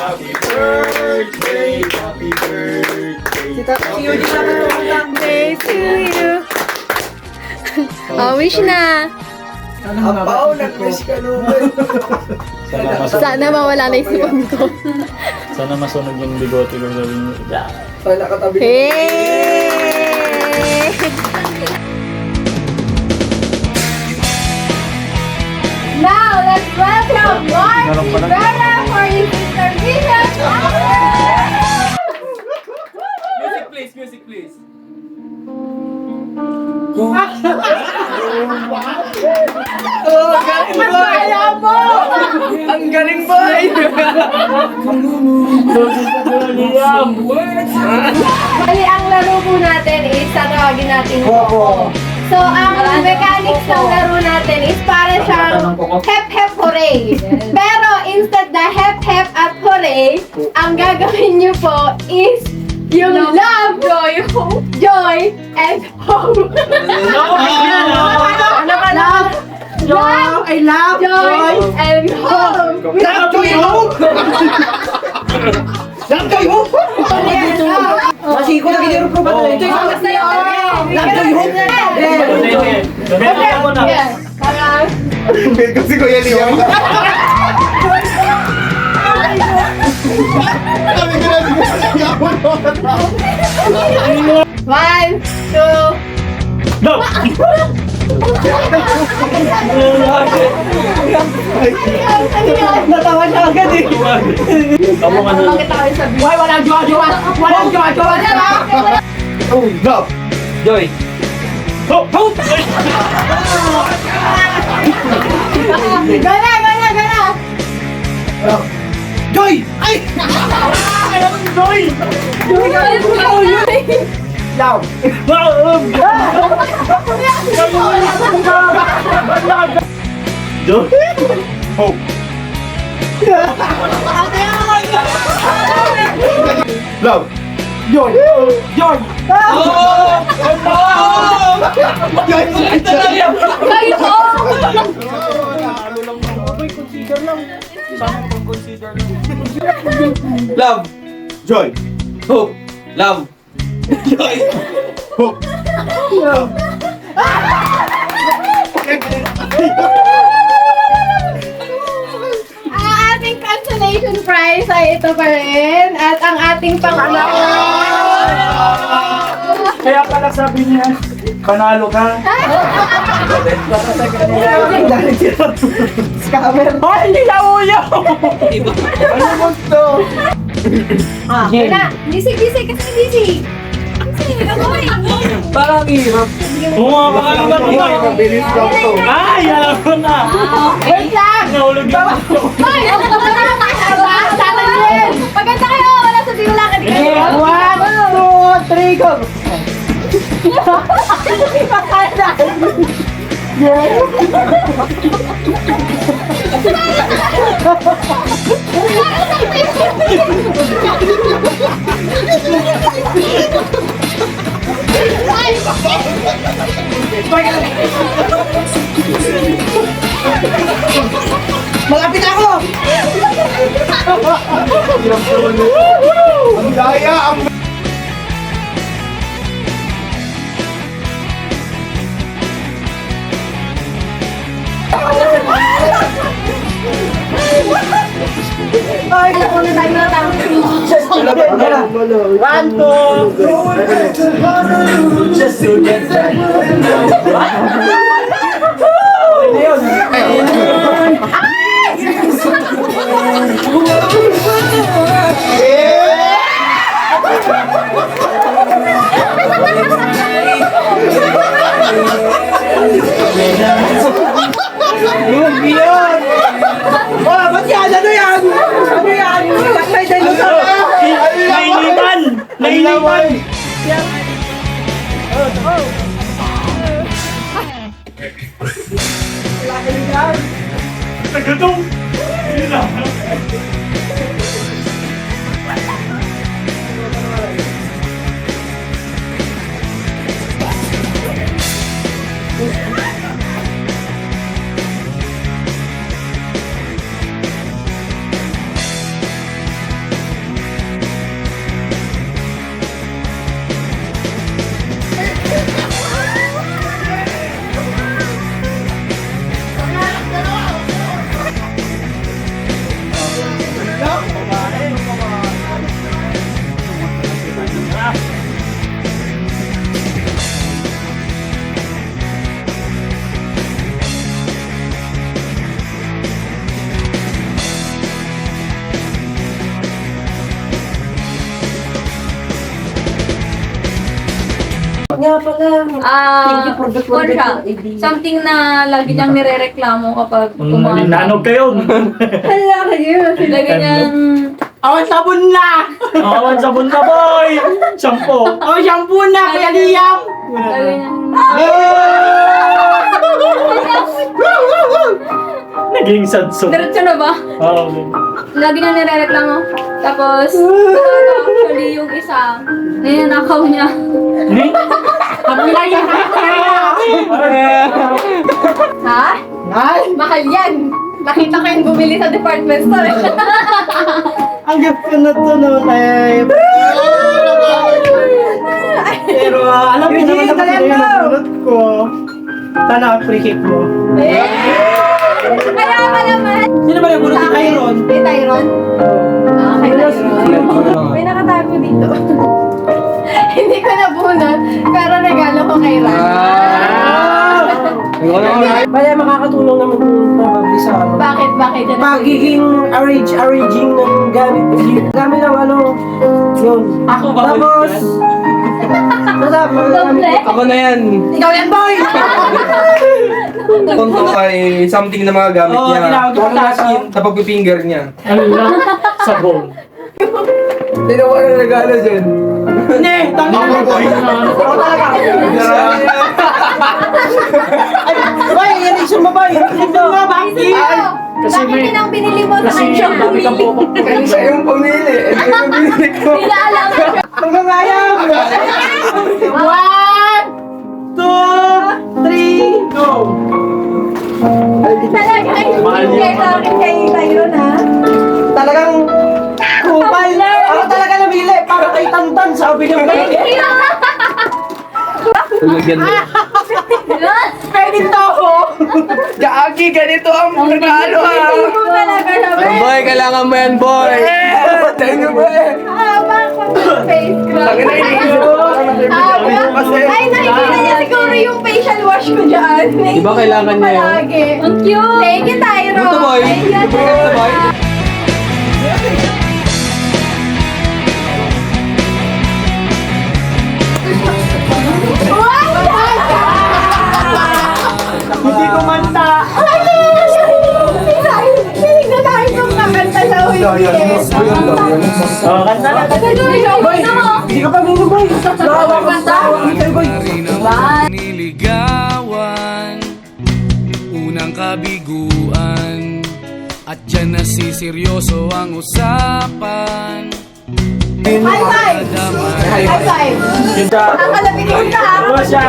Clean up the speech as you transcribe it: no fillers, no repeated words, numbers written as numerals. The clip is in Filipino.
Happy birthday, happy birthday. Birthday to you. Oh, wish na. Apaw, nag-wish ka naman. Sana mawala na isipan ko. Sana masunog yung bigote ko sabi mo. Sana katabi ka. Hey! Now, let's welcome Mark Rivera for his intermission. Music please. Ang galing boy! Bali, ang laro po natin is tatawagin natin Coco. So, ang mechanics ng laro natin is para siyang hep hep hooray. Pero instead na hep hep at hooray, ang gagawin niyo po is yung love, joy, and hope. Ano ka na? Love, I love joy, and hope. Love, joy, hope! Love, joy, hope! Kasi ko lagi niro ba ito? Basta yun. Love, joy, hope! Donate mo na. Yes. Parang, Kasi ko yan yung... one, two, No! Natawa siya agad eh. Kamu nga na. bakit tayo sabi? Why, walang jowa-jowa! Walang jowa-jowa! Oh, love! Joy! Hope! Hope! Gana! Joy! Ay! Joy! Love! Joy! Hope! Love! Joy! Joy! Joy! Kayo po! Love, Joy! hope, love, joy. Hope! Love! Ang ating consolation prize ay ito pa rin. At ang ating Kaya pala sabi niya, panalo ka. Scammer! Ay, hindi na uyaw! Ano mo to? Gana! Bisig kasi bisig! Bisig! Amoy! Parang hirap. Bumabaka ba ito? Mabilis lang to. Ay, alam ko na! Wait lang! Nahulog yun. Hoy! Ang pagkakala ka! Sana din! Pagkanta kayo! Wala sa simula ka din! 1, 2, 3, go! Malapit ako! Ang daya! Ang Ay, ako na tayo na tama. 1, 2, just to get back. Yun! Oh, ba't yan? Ano yan? Ano yan? May dinosaur! Nainitan! Nainitan! Nagatong! Hindi na. Kung siya, something na lagi niyang nirereklamo kapag kumain. Nanog kayo. Hala kayo. Lagi niyang... Awan sabon na! Awan sabon na, boy! Shampoo. Awan shampoo na, Kuya Liam! Lagi niyang... Naging sadso. Diretso na ba? Oo. Lagi niyang nirereklamo. Tapos, actually yung isa, ninanakaw niya. Ni? Ha? Ay! Mahal yan. Nakita ko yung bumili sa department store. Ang gift ko na to no, Tay. Pero alam mo naman na kasi yung napulot ko. Sana appreciate mo. Kaya ka naman. Sino ba yung bulot ni Tyron? Kay Tyron? Ah, kay Tyron. May nakatago dito. Hindi ko nabunot, pero regalo ko kay Ran. Kaya makakatulong naman kung probably sa ano. Bakit? Bakit? Pagiging arranging ng gamit. Gamit ng ano, yun. Ako ba? Tapos, Komple? Ako na yan. ikaw yan, boy! Kung to ay something na mga gamit Oo, niya. tinawag ko Kung sa skin, sa pagpipinger niya. Ano lang? Sabon. Sino ba ang regalo dyan? Hindi, tangin na boy. Ako talaga. Ay, boy, erasure mo, boy. Erasure mo, bakit? Kasi Bakit may- yun ang binili mo sa Kasi kanya? ang dami kang pumok. Kaya siya yung pumili. Ito yung pinili ko. Hindi na alam. Pagmamaya! 1, 2, 3, go! Talaga Mahal yung yun. kay Tyron, ha? Talagang kupal. Ako talaga namili para kay Tantan, sabi niyo. Tulagyan mo. Pwede to ako. Gagi, ganito ang regalo ha. Talaga naman. Boy, kailangan mo yan, boy. Thank you, boy. Haba ko ng face cream. Lagi na Haba. Ay, nakikita niya siguro yung facial wash ko dyan. Di ba kailangan niya yun? Palagi. Ang cute! Thank you, Tyron. Ito, boy. Ayan. Ito, boy. Hindi ko manta. Hindi na tayo kung kakanta sa weekend. Oh, kanta na. Boy, hindi ka pa nino, boy. Nahawa ko sa Mr. Boy. Niligawan, unang kabiguan, at dyan nasiseryoso ang usapan. High five! High five! Ganda. Ang kalapit ko na. Ano siya?